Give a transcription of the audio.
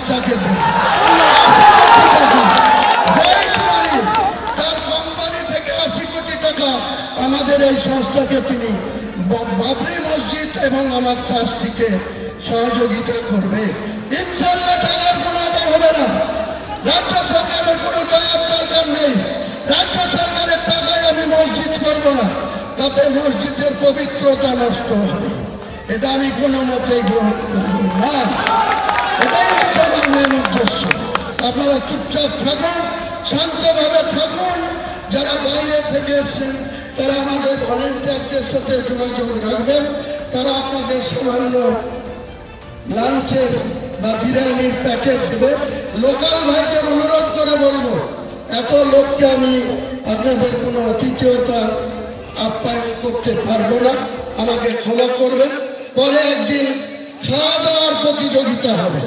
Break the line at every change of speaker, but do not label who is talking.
সংস্থাকে তার কোম্পানি থেকে 80 কোটি টাকা আমাদের এই সংস্থাকে তিনি বাবরি মসজিদ এবং আমার ট্রাস্টিকে সহযোগিতা করবে। ইনশাআল্লাহ টাকার কোনো অভাব হবে না। রাজ্য সরকারের কোনো টাকার দরকার নেই। রাজ্য সরকারের টাকায় আমি মসজিদ করব না, তাতে মসজিদের পবিত্রতা নষ্ট হবে। এটা আমি কোনো মতেই গ্রহণ করব না। এটাই হচ্ছে আমার মেন উদ্দেশ্য। আপনারা চুপচাপ থাকুন, শান্তভাবে থাকুন। যারা বাইরে থেকে এসছেন তারা আমাদের ভলেন্টিয়ারদের সাথে যোগাযোগ রাখবেন। তারা আপনাদের সামান্য লাঞ্চের বা বিরিয়ানির প্যাকেট দেবে। লোকাল ভাইদের অনুরোধ করে বলবো, এত লোককে আমি আপনাদের কোনো আতিথেয়তা আপ্যায়ন করতে পারবো না, আমাকে ক্ষমা করবেন। পরে একদিন খাওয়া দাওয়ার প্রতিযোগিতা হবে।